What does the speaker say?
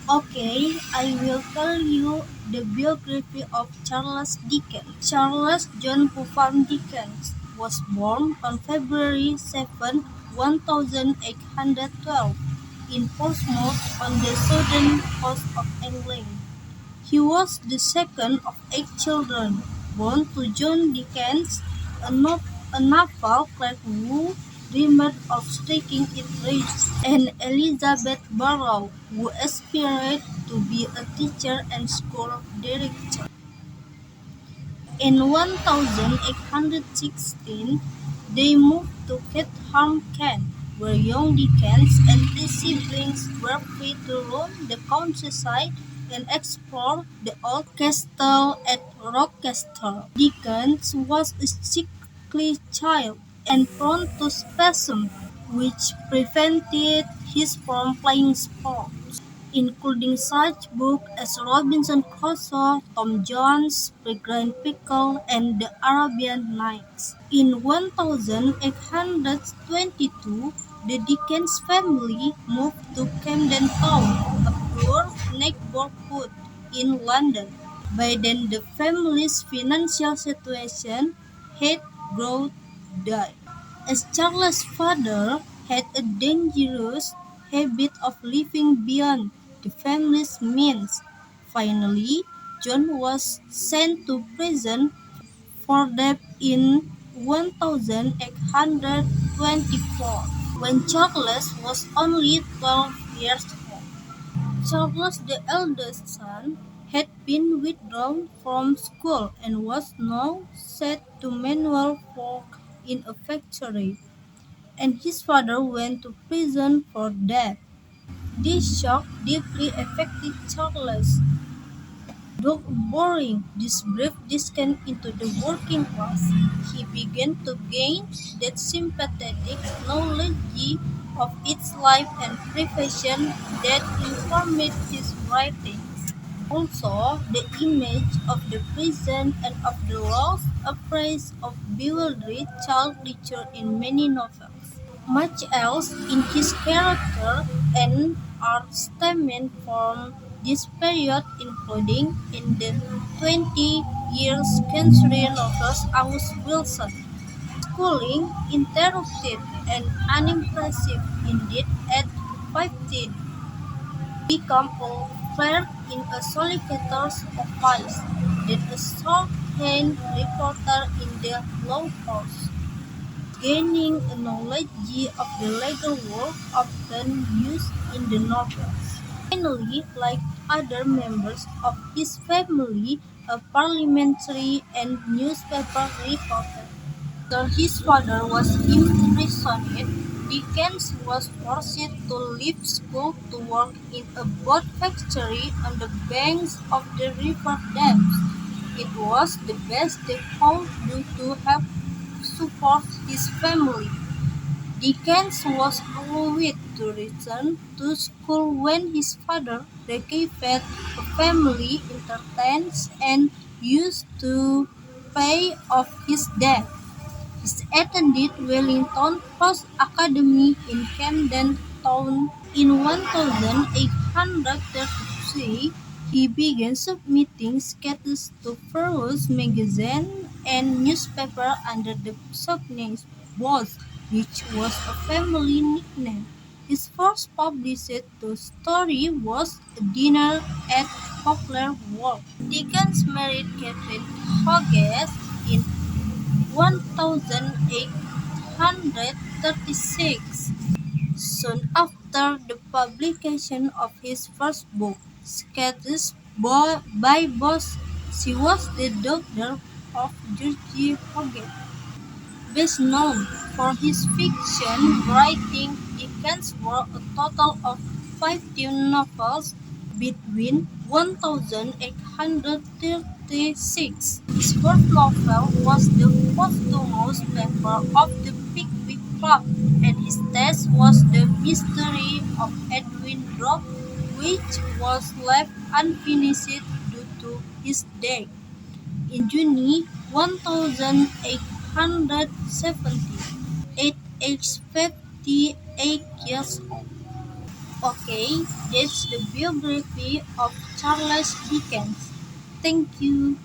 Okay, I will tell you the biography of Charles Dickens. Charles John Buffalo Dickens was born on February 7, 1812, in Portsmouth on the southern coast of England. He was the second of eight children, born to John Dickens, a naval clerk who dreamed of taking it rich, and Elizabeth Barrow, who aspired to be a teacher and school director. In 1816, they moved to Chatham, Kent, where young Dickens and his siblings were free to roam the countryside and explore the old castle at Rochester. Dickens was a sickly child and prone to spasms, which prevented him from playing sports, including such books as Robinson Crusoe, Tom Jones, Peregrine Pickle, and The Arabian Nights. In 1822, the Dickens family moved to Camden Town, a poor neighborhood in London. By then, the family's financial situation had grown dire. As Charles' father had a dangerous habit of living beyond the family's means. Finally, John was sent to prison for debt in 1824, when Charles was only 12 years old. Charles, the eldest son, had been withdrawn from school and was now set to manual work in a factory, and his father went to prison for debt. This shock deeply affected Charles. Though boring this brief descent into the working class, he began to gain that sympathetic knowledge of its life and profession that informed his writings. Also, the image of the prison and of the lost a phrase of bewildered child literature in many novels. Much else in his character and art stemmed from this period, including in the 20th century novels August Wilson. Schooling interrupted and unimpressive indeed at 15, become a clerk in a solicitor's office, then a shorthand reporter in the law courts, gaining a knowledge of the legal work often used in the novels. Finally, like other members of his family, a parliamentary and newspaper reporter. After his father was imprisoned, Dickens was forced to leave school to work in a boat factory on the banks of the River Thames. It was the best they could do to help support his family. Dickens was allowed to return to school when his father received a family inheritance and used to pay off his debt. He attended Wellington Post Academy in Camden Town. In 1833, he began submitting sketches to various magazines and newspapers under the pseudonym Boz, which was a family nickname. His first published story was A Dinner at Poplar Walk. Dickens married Catherine Hughes in 1836. Soon after the publication of his first book, Sketches by Boz, she was the daughter of George Hogarth. Best known for his fiction writing, Dickens wrote a total of 15 novels between 1836. His first novel was the posthumous paper of the Pickwick Club, and his last was The Mystery of Edwin Drood, which was left unfinished due to his death in June 1870, at age 58 years old. Okay, that's the biography of Charles Dickens. Thank you.